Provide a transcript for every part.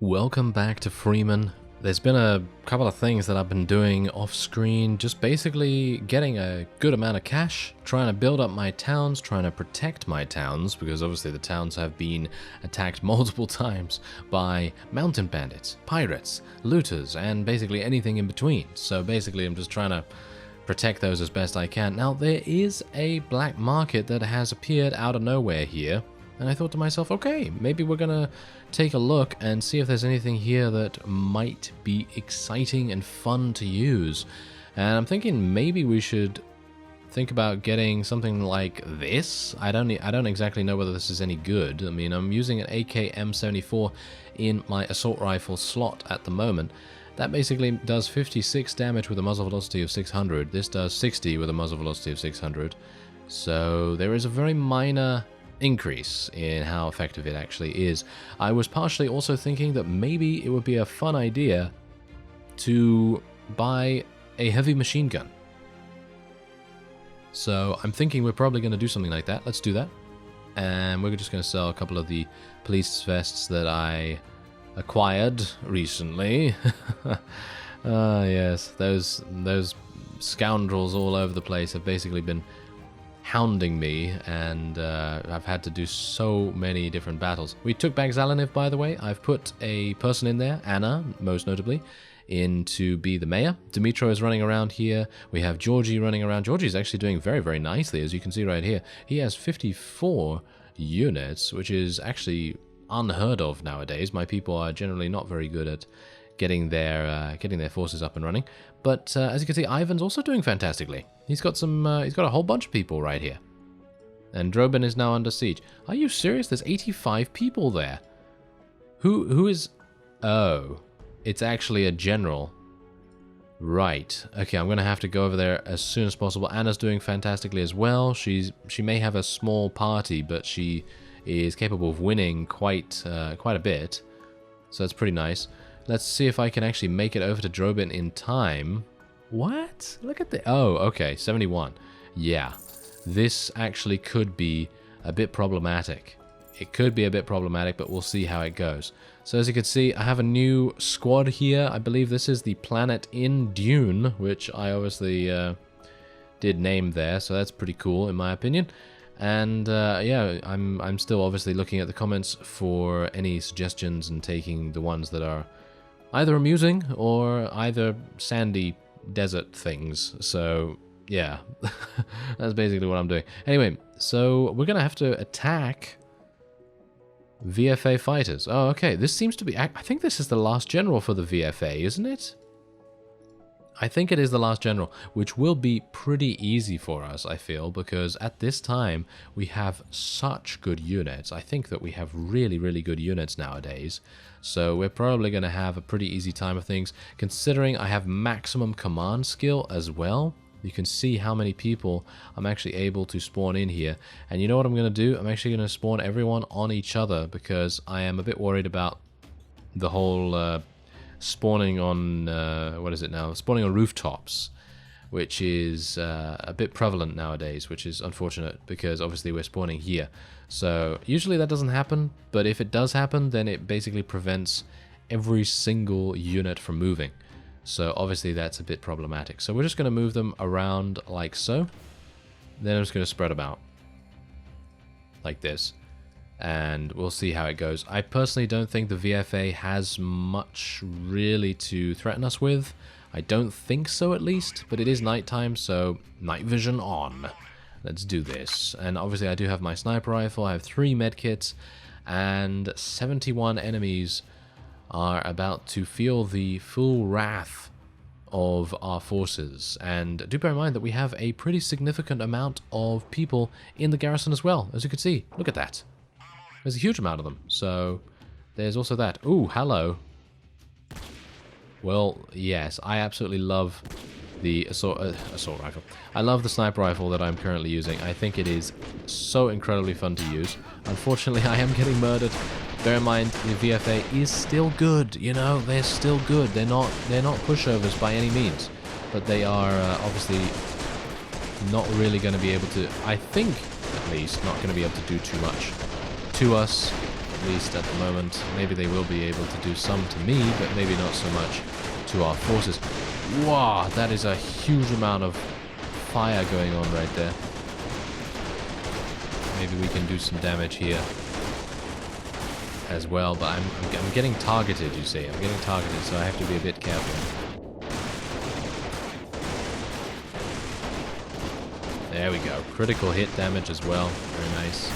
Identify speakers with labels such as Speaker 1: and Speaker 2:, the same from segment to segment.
Speaker 1: Welcome back to Freeman. There's been a couple of things that I've been doing off screen, just basically getting a good amount of cash, trying to build up my towns, trying to protect my towns, because obviously the towns have been attacked multiple times by mountain bandits, pirates, looters, and basically anything in between. So basically I'm just trying to protect those as best I can. Now there is a black market that has appeared out of nowhere here. And I thought to myself, okay, maybe we're gonna take a look and see if there's anything here that might be exciting and fun to use. And I'm thinking maybe we should think about getting something like this. I don't exactly know whether this is any good. I mean, I'm using an AK-M74 in my assault rifle slot at the moment. That basically does 56 damage with a muzzle velocity of 600. This does 60 with a muzzle velocity of 600. So there is a very minor increase in how effective it actually is. I was partially also thinking that maybe it would be a fun idea to buy a heavy machine gun. So I'm thinking we're probably going to do something like that. Let's do that. And we're just going to sell a couple of the police vests that I acquired recently. Yes, those scoundrels all over the place have basically been hounding me, and I've had to do so many different battles. We took back Zalaniv, by the way. I've put a person in there, Anna, most notably, in to be the mayor. Dimitro is running around here. We have Georgie running around. Georgie's actually doing very, very nicely, as you can see right here. He has 54 units, which is actually unheard of nowadays. My people are generally not very good at getting their forces up and running. But as you can see, Ivan's also doing fantastically. He's got a whole bunch of people right here. And Drobin is now under siege. Are you serious? There's 85 people there. Who is... Oh, it's actually a general. Right. Okay, I'm going to have to go over there as soon as possible. Anna's doing fantastically as well. She may have a small party, but she is capable of winning quite a bit. So that's pretty nice. Let's see if I can actually make it over to Drobin in time. What? Look at the... Oh, okay, 71. Yeah, this actually could be a bit problematic. It could be a bit problematic, but we'll see how it goes. So as you can see, I have a new squad here. I believe this is the planet in Dune, which I obviously did name there, so that's pretty cool in my opinion. And yeah, I'm still obviously looking at the comments for any suggestions and taking the ones that are either amusing or either sandy desert things. So yeah, that's basically what I'm doing. Anyway, so we're gonna have to attack VFA fighters. Oh, okay, this seems to be... I think this is the last general for the VFA, isn't it? I think it is the last general, which will be pretty easy for us, I feel, because at this time we have such good units. I think that we have really, really good units nowadays. So we're probably going to have a pretty easy time of things, considering I have maximum command skill as well. You can see how many people I'm actually able to spawn in here. And you know what I'm going to do? I'm actually going to spawn everyone on each other, because I am a bit worried about the whole... spawning on, what is it now? Spawning on rooftops, which is a bit prevalent nowadays, which is unfortunate because obviously we're spawning here. So usually that doesn't happen, but if it does happen, then it basically prevents every single unit from moving. So obviously that's a bit problematic. So we're just going to move them around like so. Then I'm just going to spread them out like this. And we'll see how it goes. I personally don't think the VFA has much really to threaten us with. I don't think so, at least, but it is nighttime, so night vision on. Let's do this. And obviously I do have my sniper rifle, I have 3 medkits, and 71 enemies are about to feel the full wrath of our forces. And do bear in mind that we have a pretty significant amount of people in the garrison as well, as you can see. Look at that. There's a huge amount of them, so there's also that. Ooh, hello. Well, yes, I absolutely love the assault rifle. I love the sniper rifle that I'm currently using. I think it is so incredibly fun to use. Unfortunately, I am getting murdered. Bear in mind, the VFA is still good, you know, they're still good. They're not pushovers by any means, but they are obviously not really going to be able to, I think, at least, not going to be able to do too much to us least at the moment. Maybe they will be able to do some to me, but maybe not so much to our forces. Wow, that is a huge amount of fire going on right there. Maybe we can do some damage here as well, but I'm getting targeted, you see. I'm getting targeted, so I have to be a bit careful. There we go. Critical hit damage as well. Very nice.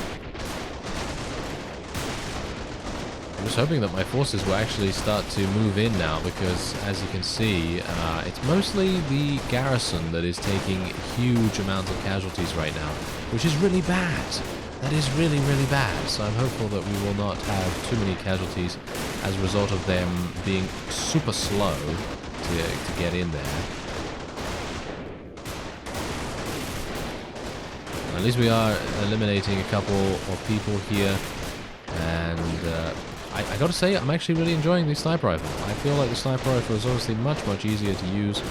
Speaker 1: I'm just hoping that my forces will actually start to move in now, because as you can see, it's mostly the garrison that is taking huge amounts of casualties right now, which is really bad. That is really, really bad. So I'm hopeful that we will not have too many casualties as a result of them being super slow to get in there. At least we are eliminating a couple of people here, and I gotta say, I'm actually really enjoying the sniper rifle. I feel like the sniper rifle is obviously much, much easier to use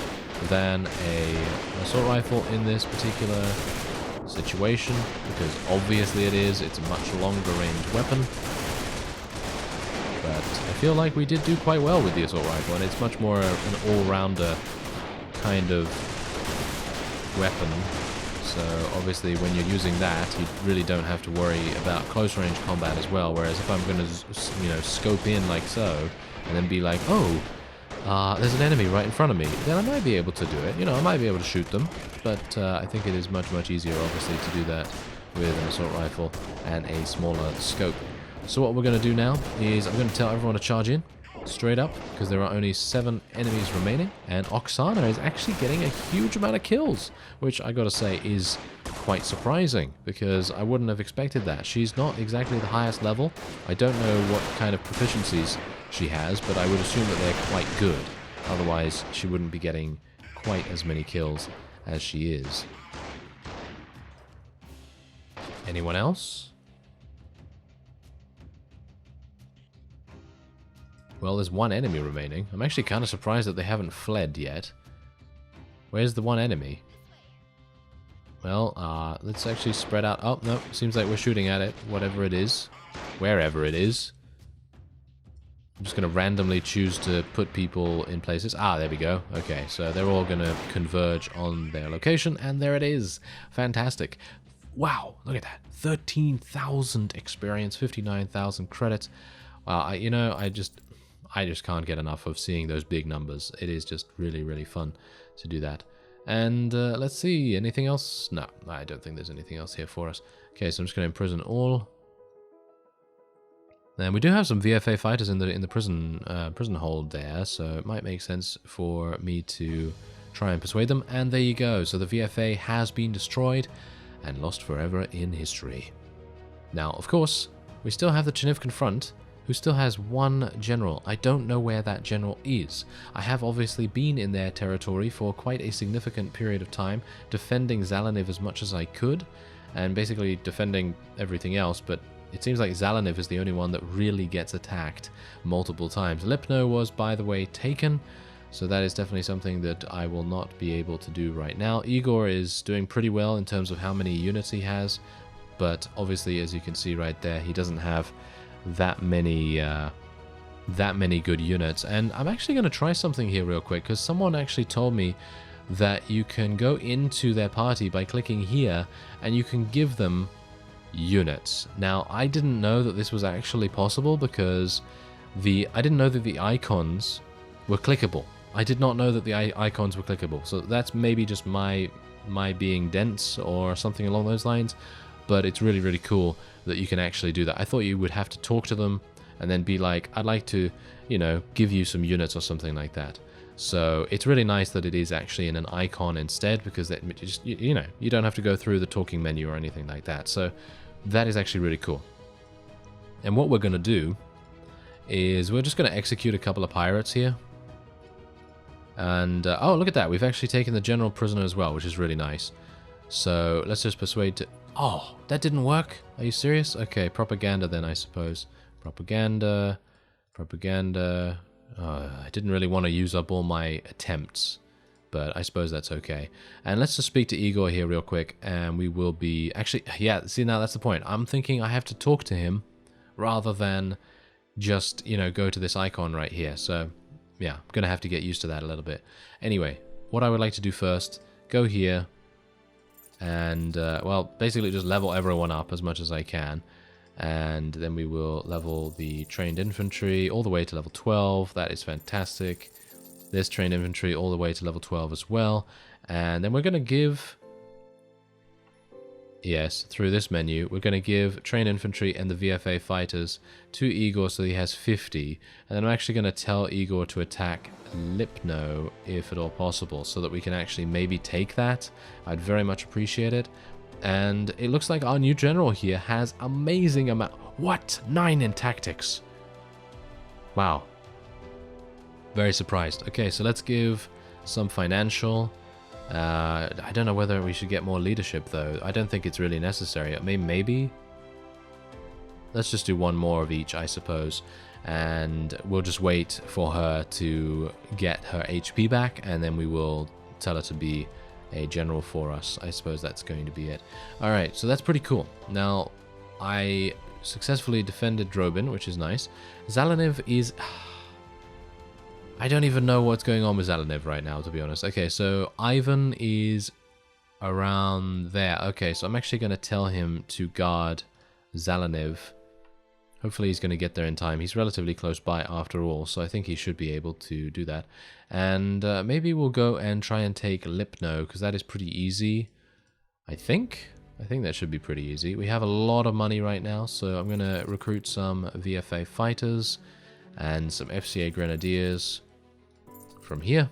Speaker 1: than an assault rifle in this particular situation, because obviously it is. It's a much longer range weapon, but I feel like we did do quite well with the assault rifle, and it's much more an all-rounder kind of weapon. So obviously when you're using that, you really don't have to worry about close range combat as well. Whereas if I'm going to, you know, scope in like so, and then be like, oh, there's an enemy right in front of me, then I might be able to do it. You know, I might be able to shoot them. But I think it is much, much easier, obviously, to do that with an assault rifle and a smaller scope. So what we're going to do now is I'm going to tell everyone to charge in straight up, because there are only 7 enemies remaining, and Oksana is actually getting a huge amount of kills, which I gotta say is quite surprising, because I wouldn't have expected that. She's not exactly the highest level. I don't know what kind of proficiencies she has, but I would assume that they're quite good. Otherwise, she wouldn't be getting quite as many kills as she is. Anyone else? Well, there's 1 enemy remaining. I'm actually kind of surprised that they haven't fled yet. Where's the 1 enemy? Well, let's actually spread out. Oh, no, seems like we're shooting at it. Whatever it is. Wherever it is. I'm just going to randomly choose to put people in places. Ah, there we go. Okay, so they're all going to converge on their location, and there it is. Fantastic. Wow, look at that. 13,000 experience, 59,000 credits. Wow, you know, I just can't get enough of seeing those big numbers. It is just really, really fun to do that. And let's see, anything else? No, I don't think there's anything else here for us. Okay, so I'm just going to imprison all. And we do have some VFA fighters in the prison hold there, so it might make sense for me to try and persuade them. And there you go. So the VFA has been destroyed and lost forever in history. Now, of course, we still have the Chinivkan front, who still has 1 general. I don't know where that general is. I have obviously been in their territory for quite a significant period of time, defending Zalaniv as much as I could, and basically defending everything else, but it seems like Zalaniv is the only one that really gets attacked multiple times. Lipno was, by the way, taken, so that is definitely something that I will not be able to do right now. Igor is doing pretty well in terms of how many units he has, but obviously, as you can see right there, he doesn't have that many good units. And I'm actually going to try something here real quick, because someone actually told me that you can go into their party by clicking here and you can give them units. Now, I didn't know that this was actually possible, because I didn't know that the icons were clickable. I did not know that the icons were clickable. So that's maybe just my being dense or something along those lines. But it's really, really cool that you can actually do that. I thought you would have to talk to them and then be like, I'd like to, you know, give you some units or something like that. So it's really nice that it is actually in an icon instead, because that just, you know, you don't have to go through the talking menu or anything like that. So that is actually really cool. And what we're going to do is we're just going to execute a couple of pirates here. And, oh, look at that. We've actually taken the general prisoner as well, which is really nice. So let's just persuade to... Oh, that didn't work? Are you serious? Okay, propaganda then, I suppose. Propaganda. I didn't really want to use up all my attempts, but I suppose that's okay. And let's just speak to Igor here real quick, and we will be... Actually, yeah, see, now that's the point. I'm thinking I have to talk to him rather than just, you know, go to this icon right here. So yeah, I'm gonna have to get used to that a little bit. Anyway, what I would like to do first, go here and well, basically just level everyone up as much as I can, and then we will level the trained infantry all the way to level 12. That is fantastic. This trained infantry all the way to level 12 as well, and then we're gonna give, yes, through this menu, we're going to give trained infantry and the VFA fighters to Igor so he has 50. And then I'm actually going to tell Igor to attack Lipno if at all possible, so that we can actually maybe take that. I'd very much appreciate it. And it looks like our new general here has amazing amount. What? 9 in tactics. Wow. Very surprised. Okay, so let's give some financial. I don't know whether we should get more leadership though. I don't think it's really necessary. I mean, maybe. Let's just do one more of each, I suppose. And we'll just wait for her to get her HP back, and then we will tell her to be a general for us. I suppose that's going to be it. Alright, so that's pretty cool. Now, I successfully defended Drobin, which is nice. Zalaniv is... I don't even know what's going on with Zalaniv right now, to be honest. Okay, so Ivan is around there. Okay, so I'm actually going to tell him to guard Zalaniv. Hopefully he's going to get there in time. He's relatively close by after all, so I think he should be able to do that. And maybe we'll go and try and take Lipno, because that is pretty easy, I think. I think that should be pretty easy. We have a lot of money right now, so I'm going to recruit some VFA fighters and some FCA grenadiers from here.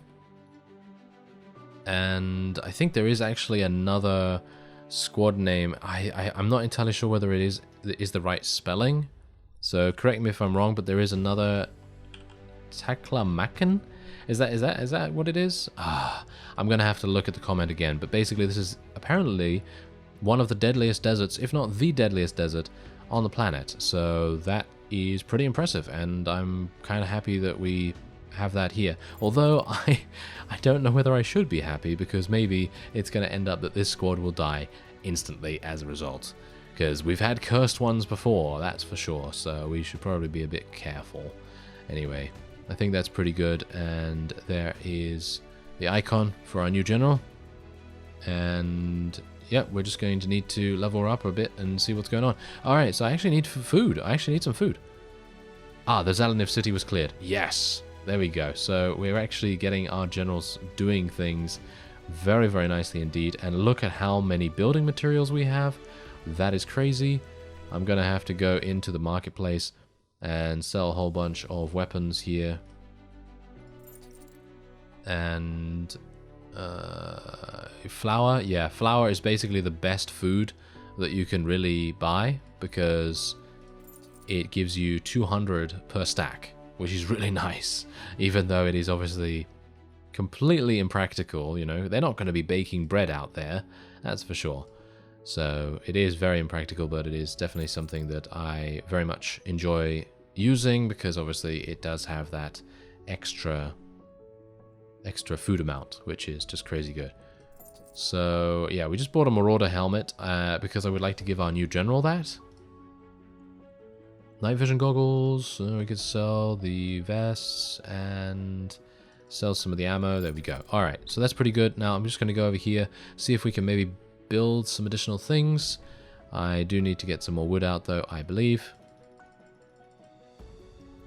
Speaker 1: And I think there is actually another squad name. I'm not entirely sure whether it is the right spelling, so correct me if I'm wrong, but there is another Taklamakan. Is that what it is? I'm gonna have to look at the comment again, but basically this is apparently one of the deadliest deserts, if not the deadliest desert on the planet. So that is pretty impressive, and I'm kind of happy that we have that here. Although I don't know whether I should be happy, because maybe it's going to end up that this squad will die instantly as a result, because we've had cursed ones before, that's for sure, so we should probably be a bit careful. Anyway, I think that's pretty good, and there is the icon for our new general, and yeah, we're just going to need to level her up a bit and see what's going on. Alright, so I actually need food. I actually need some food. Ah, the Zalaniv city was cleared. Yes! There we go. So we're actually getting our generals doing things very, very nicely indeed. And look at how many building materials we have. That is crazy. I'm going to have to go into the marketplace and sell a whole bunch of weapons here. And... flour, yeah, flour is basically the best food that you can really buy, because it gives you 200 per stack, which is really nice, even though it is obviously completely impractical. You know, they're not going to be baking bread out there, that's for sure. So it is very impractical, but it is definitely something that I very much enjoy using, because obviously it does have that extra food amount, which is just crazy good. So yeah, we just bought a Marauder helmet because I would like to give our new general that. Night vision goggles, we could sell the vests and sell some of the ammo. There we go. Alright, so that's pretty good. Now I'm just going to go over here, see if we can maybe build some additional things. I do need to get some more wood out though, I believe.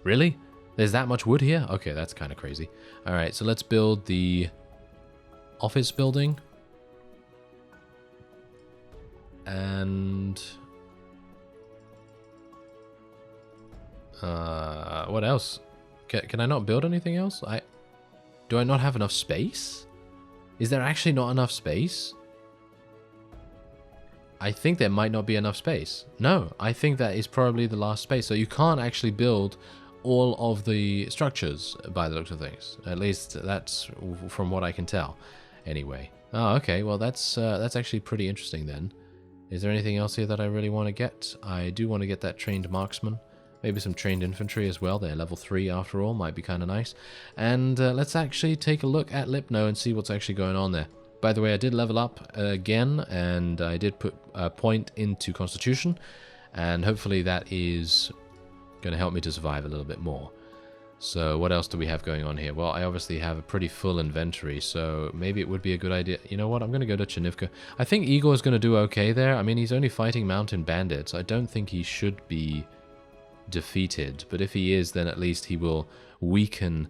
Speaker 1: Really? There's that much wood here? Okay, that's kind of crazy. Alright, so let's build the office building. And... what else? Can I not build anything else? Do I not have enough space? Is there actually not enough space? I think there might not be enough space. No, I think that is probably the last space. So you can't actually build all of the structures by the looks of things. At least that's from what I can tell. Anyway. Oh, okay. Well, that's actually pretty interesting then. Is there anything else here that I really want to get? I do want to get that trained marksman. Maybe some trained infantry as well. They're level 3 after all. Might be kind of nice. And let's actually take a look at Lipno and see what's actually going on there. By the way, I did level up again, and I did put a point into Constitution. And hopefully that is going to help me to survive a little bit more. So what else do we have going on here? Well, I obviously have a pretty full inventory, so maybe it would be a good idea. You know what? I'm going to go to Chernivka. I think Igor's going to do okay there. I mean, he's only fighting mountain bandits. I don't think he should be defeated, but if he is, then at least he will weaken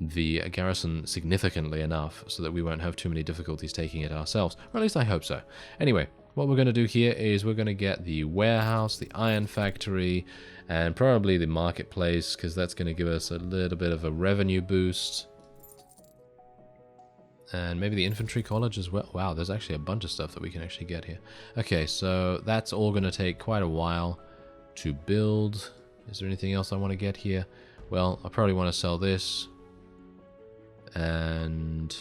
Speaker 1: the garrison significantly enough so that we won't have too many difficulties taking it ourselves. Or at least I hope so. Anyway, what we're going to do here is we're going to get the warehouse, the iron factory, and probably the marketplace, because that's going to give us a little bit of a revenue boost. And maybe the infantry college as well. Wow, there's actually a bunch of stuff that we can actually get here. Okay, so that's all going to take quite a while to build. Is there anything else I want to get here? Well, I probably want to sell this. And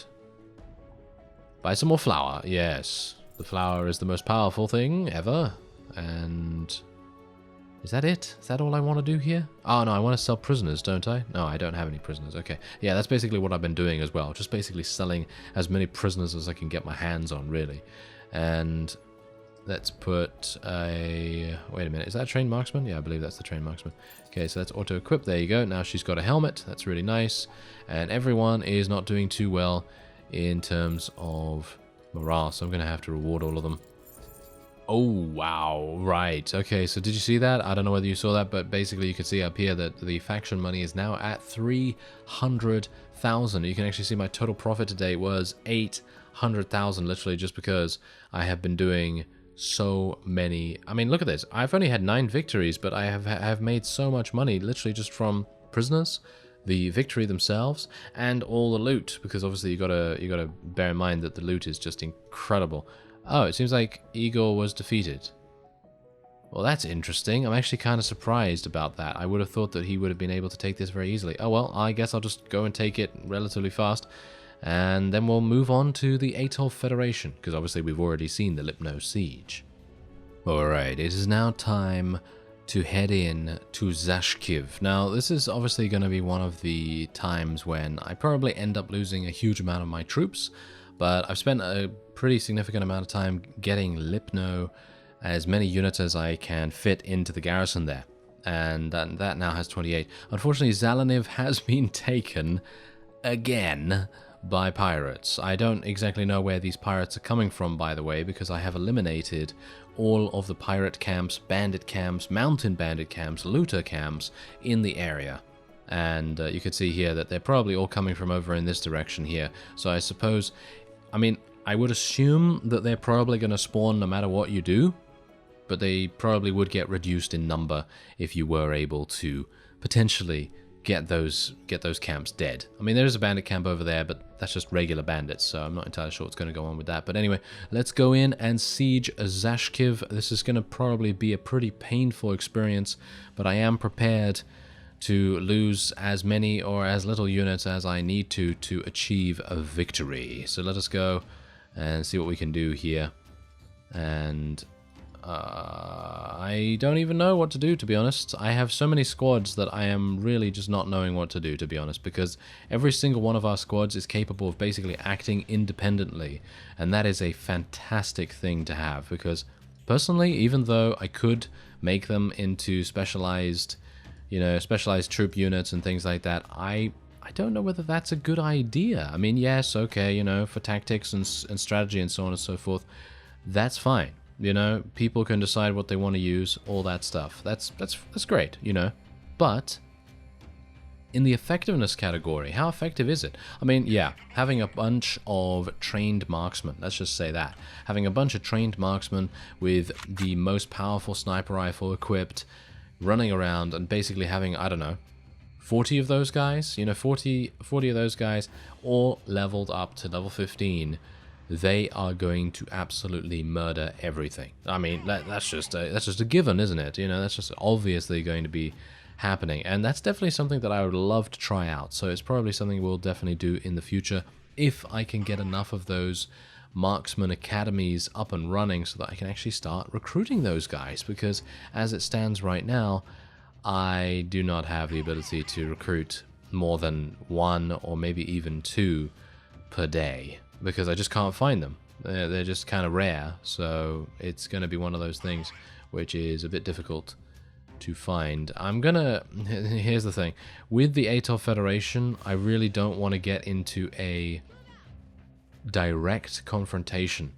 Speaker 1: buy some more flour. Yes, the flour is the most powerful thing ever. And is that it? Is that all I want to do here? Oh no, I want to sell prisoners, don't I? No, I don't have any prisoners. Okay, yeah, that's basically what I've been doing as well. Just basically selling as many prisoners as I can get my hands on, really. And let's put a... Wait a minute, is that a trained marksman? Yeah, I believe that's the trained marksman. Okay, so that's auto-equip. There you go. Now she's got a helmet. That's really nice. And everyone is not doing too well in terms of morale, so I'm going to have to reward all of them. Oh, wow. Right. Okay, so did you see that? I don't know whether you saw that, but basically you can see up here that the faction money is now at 300,000. You can actually see my total profit today was 800,000, literally, just because I have been doing so many. I mean, look at this. I've only had 9 victories, but I have made so much money, literally just from prisoners, the victory themselves, and all the loot, because obviously you gotta bear in mind that the loot is just incredible. Oh, it seems like Igor was defeated. Well, that's interesting. I'm actually kind of surprised about that. I would have thought that he would have been able to take this very easily. Oh well, I guess I'll just go and take it relatively fast, and then we'll move on to the Atoll Federation, because obviously we've already seen the Lipno Siege. Alright, it is now time to head in to Zashkiv. Now, this is obviously going to be one of the times when I probably end up losing a huge amount of my troops, but I've spent a pretty significant amount of time getting Lipno, as many units as I can fit into the garrison there, and that now has 28. Unfortunately, Zalaniv has been taken again by pirates. I don't exactly know where these pirates are coming from, by the way, because I have eliminated all of the pirate camps, bandit camps, mountain bandit camps, looter camps in the area. And you can see here that they're probably all coming from over in this direction here. So I suppose, I mean, I would assume that they're probably going to spawn no matter what you do, but they probably would get reduced in number if you were able to potentially get those camps dead. I mean, there is a bandit camp over there, but that's just regular bandits, so I'm not entirely sure what's going to go on with that. But anyway, let's go in and siege Zashkiv. This is going to probably be a pretty painful experience, but I am prepared to lose as many or as little units as I need to achieve a victory. So let us go and see what we can do here. And I don't even know what to do, to be honest. I have so many squads that I am really just not knowing what to do, to be honest, because every single one of our squads is capable of basically acting independently, and that is a fantastic thing to have, because personally, even though I could make them into specialized, you know, specialized troop units and things like that, I don't know whether that's a good idea. I mean, yes, okay, you know, for tactics and strategy and so on and so forth, that's fine. You know, people can decide what they want to use, all that stuff. That's great, you know. But in the effectiveness category, how effective is it? I mean, yeah, having a bunch of trained marksmen, let's just say that. Having a bunch of trained marksmen with the most powerful sniper rifle equipped, running around and basically having, I don't know, 40 of those guys, you know, 40 of those guys all leveled up to level 15. They are going to absolutely murder everything. I mean, that's just a given, isn't it? You know, that's just obviously going to be happening, and that's definitely something that I would love to try out. So it's probably something we'll definitely do in the future if I can get enough of those marksman academies up and running so that I can actually start recruiting those guys, because as it stands right now, I do not have the ability to recruit more than 1 or maybe even 2 per day, because I just can't find them. They're just kind of rare, so it's going to be one of those things which is a bit difficult to find. I'm gonna... Here's the thing. With the Atoll Federation, I really don't want to get into a direct confrontation.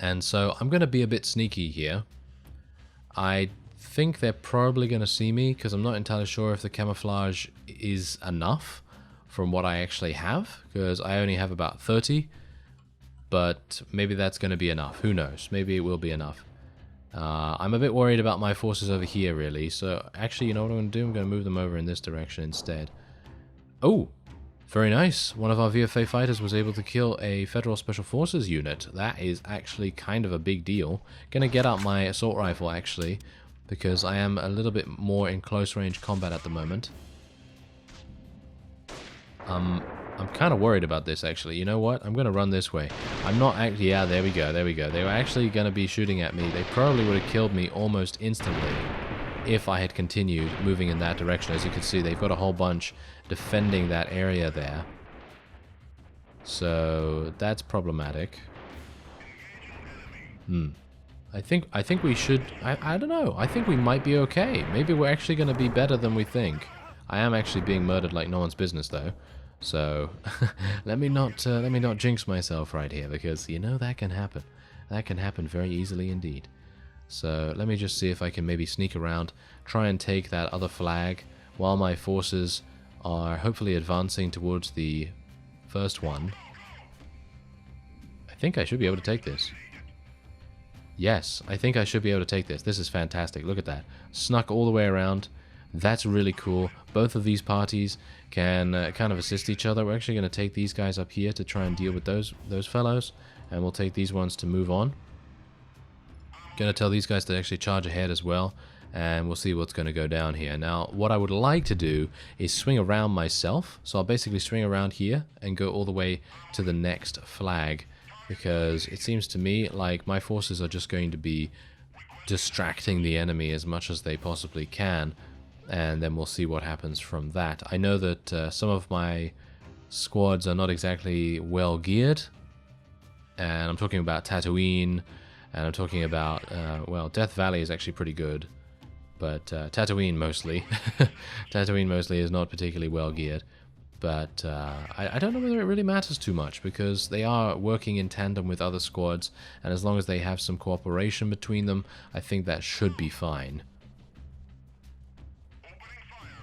Speaker 1: And so I'm going to be a bit sneaky here. I think they're probably going to see me, because I'm not entirely sure if the camouflage is enough from what I actually have, because I only have about 30, but maybe that's going to be enough. Who knows? Maybe it will be enough. I'm a bit worried about my forces over here, really, so actually, you know what I'm going to do? I'm going to move them over in this direction instead. Oh! Very nice. One of our VFA fighters was able to kill a Federal Special Forces unit. That is actually kind of a big deal. Gonna get out my assault rifle, actually, because I am a little bit more in close range combat at the moment. I'm kind of worried about this, actually. You know what? I'm gonna run this way. I'm not actually... Yeah, there we go, there we go. They were actually gonna be shooting at me. They probably would have killed me almost instantly if I had continued moving in that direction. As you can see, they've got a whole bunch defending that area there. So that's problematic. I think we should... I don't know. I think we might be okay. Maybe we're actually going to be better than we think. I am actually being murdered like no one's business, though. So let me not jinx myself right here, because you know that can happen. That can happen very easily indeed. So let me just see if I can maybe sneak around, try and take that other flag while my forces are hopefully advancing towards the first one. I think I should be able to take this. Yes, I think I should be able to take this. This is fantastic. Look at that. Snuck all the way around. That's really cool. Both of these parties can kind of assist each other. We're actually going to take these guys up here to try and deal with those fellows, and we'll take these ones to move on. Gonna tell these guys to actually charge ahead as well, and we'll see what's going to go down here. Now, what I would like to do is swing around myself, so I'll basically swing around here and go all the way to the next flag, because it seems to me like my forces are just going to be distracting the enemy as much as they possibly can, and then we'll see what happens from that. I know that some of my squads are not exactly well geared, and I'm talking about Tatooine, and I'm talking about, well, Death Valley is actually pretty good, but Tatooine mostly. Tatooine mostly is not particularly well geared, but I don't know whether it really matters too much, because they are working in tandem with other squads, and as long as they have some cooperation between them, I think that should be fine.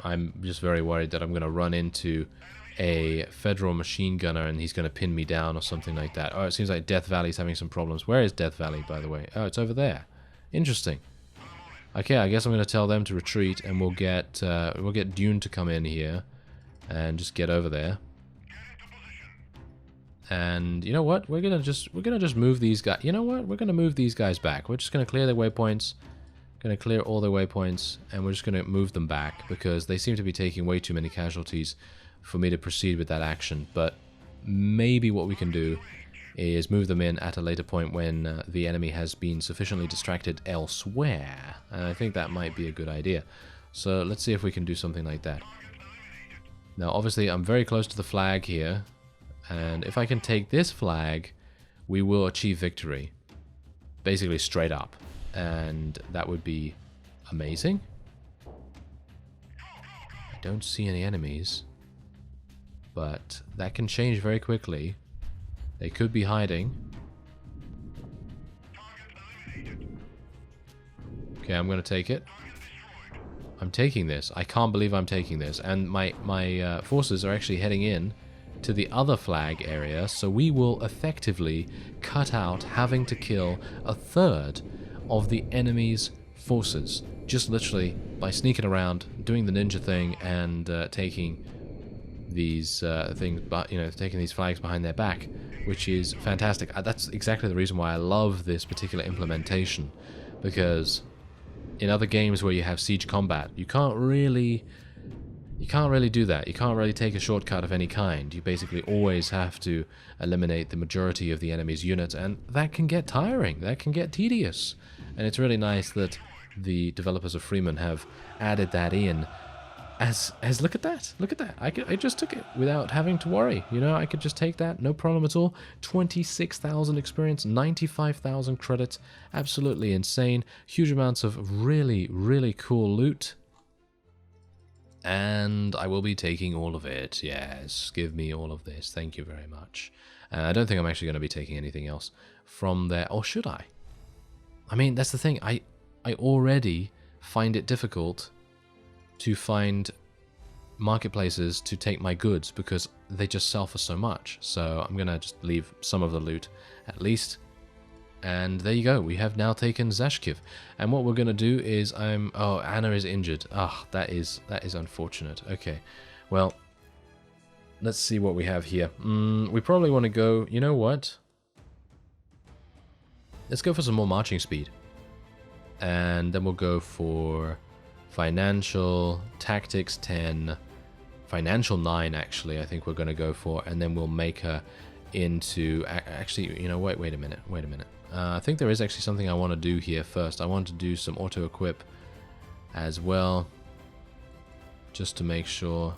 Speaker 1: I'm just very worried that I'm going to run into a Federal machine gunner and he's going to pin me down or something like that. Oh, it seems like Death Valley's having some problems. Where is Death Valley, by the way? Oh, it's over there. Interesting. Okay, I guess I'm going to tell them to retreat, and we'll get Dune to come in here and just get over there. And you know what? We're gonna just move these guys. You know what? We're gonna move these guys back. We're just gonna clear their waypoints. Gonna clear all their waypoints, and we're just gonna move them back, because they seem to be taking way too many casualties for me to proceed with that action. But maybe what we can do is move them in at a later point when the enemy has been sufficiently distracted elsewhere. And I think that might be a good idea. So let's see if we can do something like that. Now, obviously, I'm very close to the flag here, and if I can take this flag, we will achieve victory. Basically, straight up. And that would be amazing. I don't see any enemies, but that can change very quickly. They could be hiding. Okay, I'm going to take it. I'm taking this. I can't believe I'm taking this. And my forces are actually heading in to the other flag area, so we will effectively cut out having to kill a third of the enemy's forces, just literally by sneaking around, doing the ninja thing, and taking these things, but taking these flags behind their back, which is fantastic. That's exactly the reason why I love this particular implementation, because in other games where you have siege combat, you can't really do that. You can't really take a shortcut of any kind. You basically always have to eliminate the majority of the enemy's units, and that can get tiring. That can get tedious. And it's really nice that the developers of Freeman have added that in look at that, look at that. I just took it without having to worry. You know, I could just take that, no problem at all. 26,000 experience, 95,000 credits, absolutely insane. Huge amounts of really, really cool loot. And I will be taking all of it. Yes, give me all of this. Thank you very much. I don't think I'm actually going to be taking anything else from there. Or should I? I mean, that's the thing. I already find it difficult to find marketplaces to take my goods because they just sell for so much. So I'm going to just leave some of the loot at least. And there you go. We have now taken Zashkiv. And what we're going to do is oh, Anna is injured. Ah, that is unfortunate. Okay. Well, let's see what we have here. We probably want to go, you know what? Let's go for some more marching speed. And then we'll go for financial, tactics 10, financial 9 actually, I think we're going to go for. And then we'll make her into, actually, you know, wait a minute. I think there is actually something I want to do here first. I want to do some auto-equip as well, just to make sure.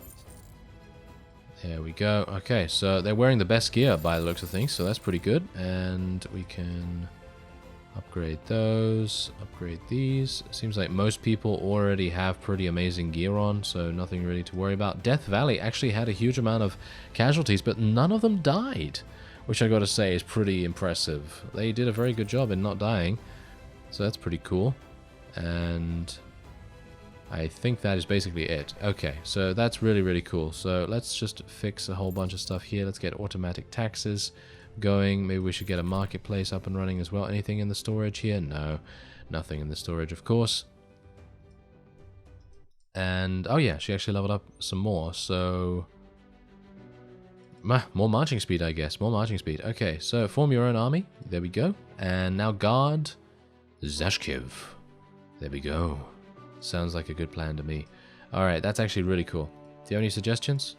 Speaker 1: There we go. Okay, so they're wearing the best gear by the looks of things, so that's pretty good. And we can upgrade those, upgrade these. Seems like most people already have pretty amazing gear on, so nothing really to worry about. Death Valley actually had a huge amount of casualties, but none of them died, which I gotta say is pretty impressive. They did a very good job in not dying, so that's pretty cool. And I think that is basically it. Okay, so that's really, really cool. So let's just fix a whole bunch of stuff here. Let's get automatic taxes going. Maybe we should get a marketplace up and running as well. Anything in the storage here? No, nothing in the storage, of course. And, oh yeah, she actually leveled up some more, so more marching speed, I guess. More marching speed. Okay, so form your own army. There we go. And now guard Zashkiv. There we go. Sounds like a good plan to me. Alright, that's actually really cool. Do you have any suggestions?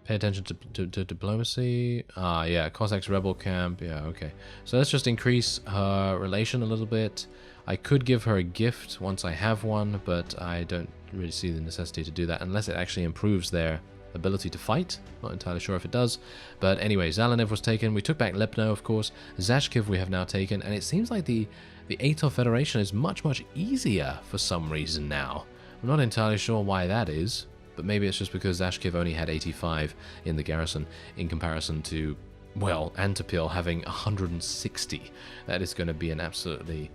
Speaker 1: Pay attention to diplomacy. Ah, yeah, Cossacks rebel camp. Yeah, okay. So let's just increase her relation a little bit. I could give her a gift once I have one, but I don't really see the necessity to do that unless it actually improves their ability to fight. Not entirely sure if it does. But anyway, Zalanev was taken. We took back Lepno, of course. Zashkiv we have now taken. And it seems like the Atov Federation is much, much easier for some reason now. I'm not entirely sure why that is. But maybe it's just because Zashkiv only had 85 in the garrison in comparison to, well, Antipil having 160. That is going to be an absolutely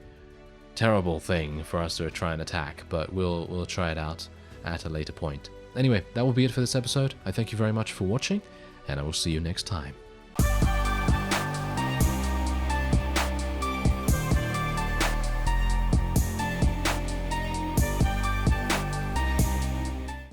Speaker 1: terrible thing for us to try and attack, but we'll try it out at a later point. Anyway, that will be it for this episode. I thank you very much for watching, and I will see you next time.